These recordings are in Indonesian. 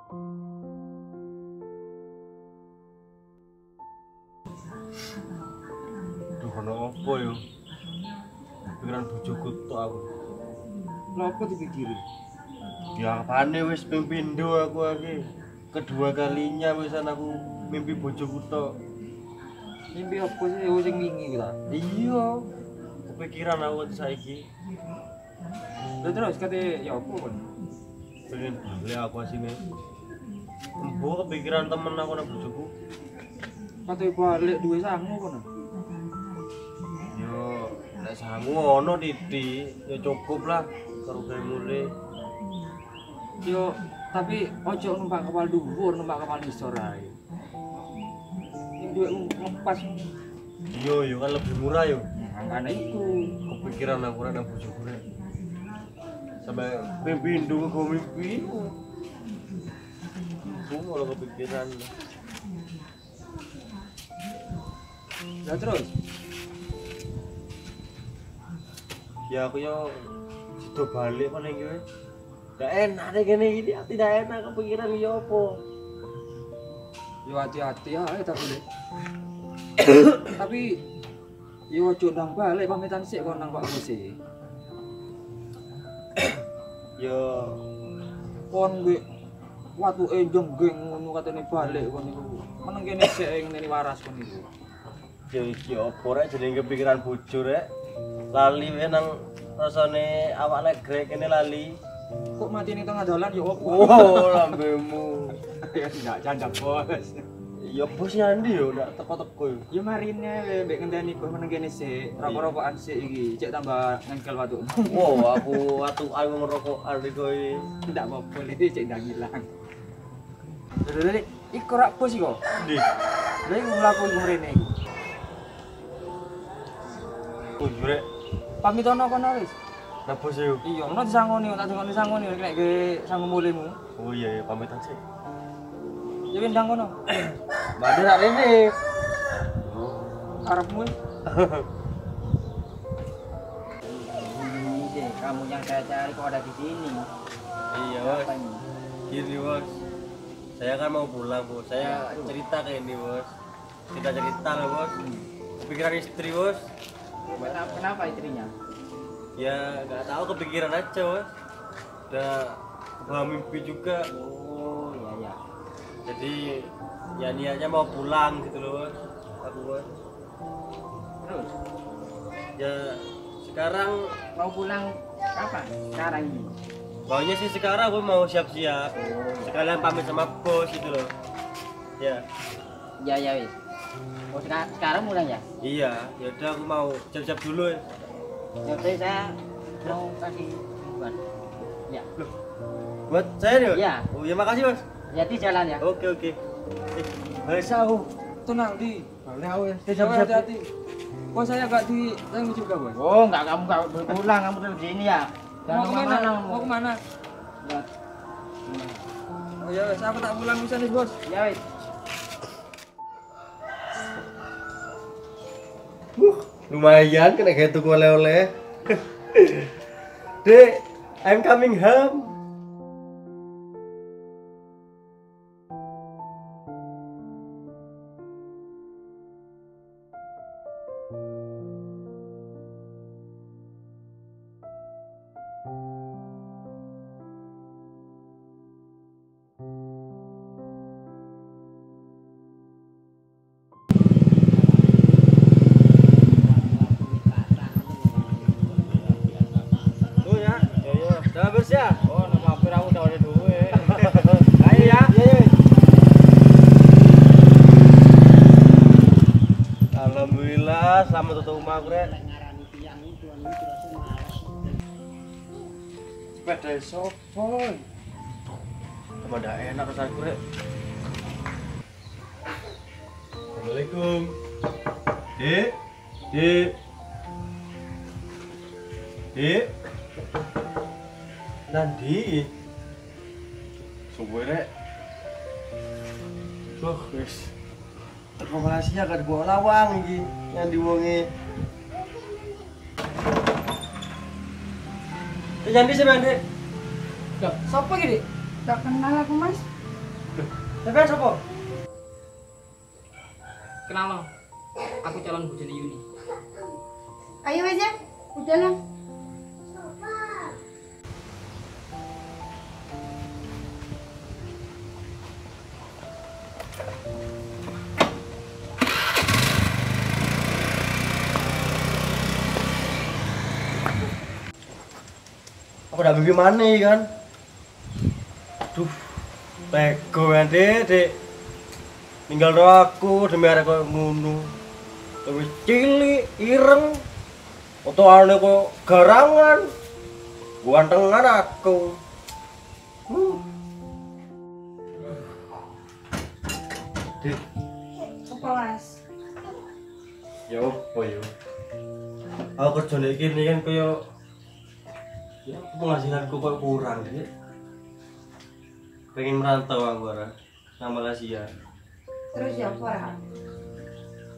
Duh, ono apa yo? Pikiran bojoku tok aku. Lha apa dipikiri? Ya apane wis ping pindho aku iki. Kedua kalinya wisan aku mimpi bojoku tok. Mimpi apa sih sing wingi kuwi ta? Iya. Kepikiran aku saiki. Lha terus kate ya apa kon? Pengen balik aku asine. Embo kepikiran temen aku nang bojoku. Kate balik duwe sangu kono. Yo, nek sangu ono titik, ya cukup lah karo gawe mulai. Yo, tapi ojo numpak kapal dhuwur, numpak kapal isor ae. Sing duwe ngepas Iya, yo kan lebih murah yo. mangane iku. Kepikiran aku nang bojoku rek. Sampai mimpi ndung kok mimpi. Aku malah kepikiran. Lah terus Ya aku yo sido balik paling kowe. Gak enak deh gini gini, tidak enak kepikiran yo apa. yo hati-hati ae tak boleh. Tapi yo ojo ndang balik pamitan sik kon nang Pak Bos e. Yo Kon kuwi watuke jenggeng ngono katene balik kon niku. Meneng kene sik ngene waras kon niku. yo iki apa rek jenenge kepikiran bojo rek. Lali wae nang rasane awak legrek kene lali. Kok mati ning tengah dalan yo opo? Oh, lambemu. Ya enggak canda bos. Ya bos nyandi yo ndak teko-teko yo. Ya marine mbek ngenteni kok meneng kene sik, rokok-rokokan sik iki, cek tambah nengkel watu. Wow, aku atukan ngerokokan iki. Ndak apa-apa iki cek ndang ilang. Lha iki rak bos iki kok. Ndi? Lha iki mlaku iku mrene iku. Oh, rek. Pamitono kono wis. Nah bos yo. Iya, ono disangoni, tak disangoni nek ge sangu mulemu. Oh iya, pamitan sih. Ya wis ndang kono. Mbak nak rene. Arepmu. Ini deh, kamu yang saya cari kok ada di sini. Iya, bos. Apa ini? Gini, bos. Saya kan mau pulang, bos. Saya cerita ke ini, bos. Cerita loh, bos. Kepikiran istri, bos. Kenapa istrinya? Ya, nggak tahu kepikiran aja, bos. Udah kebawa mimpi juga. Oh, iya ya. Jadi, ya niatnya mau pulang gitu loh, bos. Aku, bos. Terus Ya, sekarang mau pulang kapan? Sekarang ini. maunya sih sekarang aku mau siap-siap. Sekalian pamit sama bos gitu loh. Ya. Ya ya wis. Oh, sekarang pulang ya? Iya, ya udah aku mau siap-siap dulu ya. Ya udah saya mau kasih buat. Ya. Loh, buat saya nih, Bos? Iya. Oh ya makasih, Bos. Hati jalan ya. Oke. Balik aku. Tenang di. Balik aku ya. Siap hati-hati. Kok saya enggak ditanggung juga, Bos? Oh, kamu enggak pulang, kamu terus di sini ya. Mau kemana? Mau Mau kemana? Ya. Oh ya, wis aku tak pulang bisa nih, Bos. Ya wis. Lumayan kena kayak tuku oleh-oleh. Dek, I'm coming home. Oh ya, jangan bersih. Oh, nama mampir aku udah ada duit. Ayo ya. Alhamdulillah, selamat tutup rumah aku, Rek. Sepeda sopo? Sama ndak enak rasanya, Rek. Assalamualaikum. Dek. Nandi. Suwe, Rek. Wah, wis. Teko Malaysia kan bawa lawang iki yang diwonge. Jangan di sini, Dek. Loh, sapa iki, Dik? Tak kenal aku, Mas. Sampeyan sapa? Kenal no? Aku calon bojone Yuni. Ayo wes ya, udah lah. Aku udah mimpi mana kan? Duh, teko kan dek. Tinggal do aku demi arek koyo ngono. Wis cilik, ireng. Fotoane kok garangan. Guantengan aku. Dek, Apa mas? ya opo yo. Aku kerja nek kene kan koyo ya penghasilanku kok kurang dek. Pengen merantau aku ora nang Malaysia. Terus ya apa?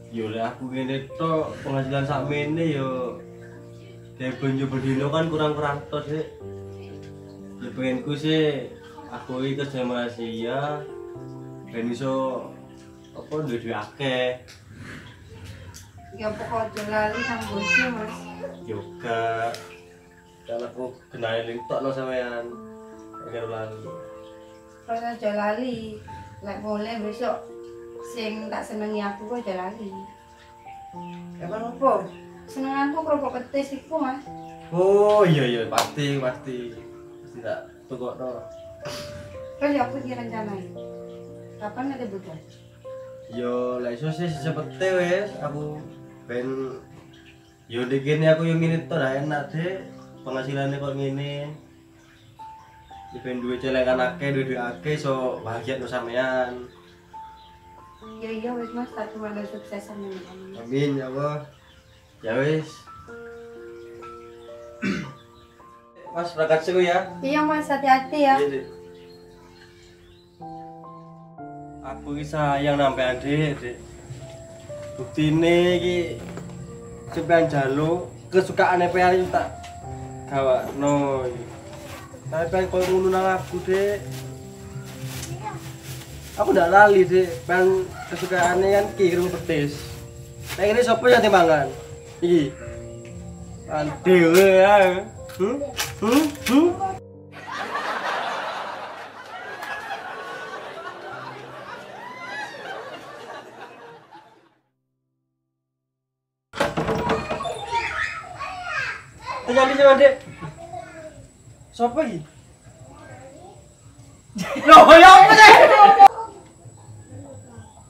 Yo lek aku ngene tok penghasilan sakmene yo kayak belanja berdino kan kurang-kurang tos sih. Ya pengenku sih aku iki kerja Malaysia ben iso apa duwe akeh. Ya pokok jelali nang bojo mas. Yoga kan aku kenalin tokno sampean. Agar lali. Terus aja lali. Lek boleh besok sing tak senengi aku kok aja lali. Emang apa? Senenganku kerupuk petis iku mas. Oh iya pasti. Pasti tak tukokno. Terus ya apa ki rencanain? Kapan ada bulan? Yo lek iso sih cepete wis aku ben yo dikene aku yo ngene to ra enak deh penghasilannya kok ngene. Ya ben duwe celengan akeh, duwe akeh so bahagia no sampean. Iya wis mas, tak cuma ada sukses sama kamu. Amin ya Allah. Ya wis. Mas berangkat sih ya. Iya mas, hati-hati ya. Iya, Dek. Aku iki sayang nampe adik, Dek. Buktine iki sampean jaluk kesukaane pean iki tak gawakno iki. Tapi pengen koyo ngono nang aku, Dek. Aku ndak lali, Dek. Pengen kesukaane kan ki kerupuk petis. Nek ini sapa yang dimangan? Iki. Dewe ya. Terjadi sama Dek. Siapa iki? Loh, ya apa sih?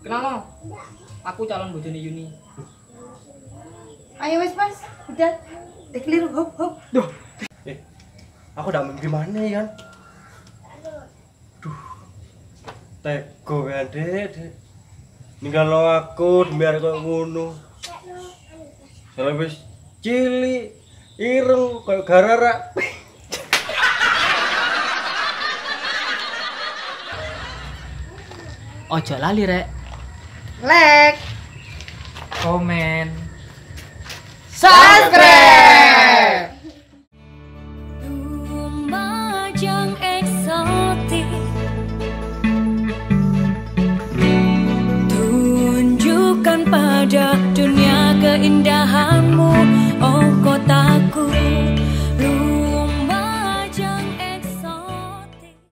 Kenal no? Aku calon bojone Yuni. Ayo wes mas, udah. Dikeliru hop. Duh. Aku udah gimana ya kan? Duh. Teko ya, Dek. Ninggal aku demi arek koyo ngono. Soale wis cilik, ireng koyo garara. Ojo lali rek. Like, Komen. subscribe. Lumajang eksotik, tunjukkan pada dunia keindahan.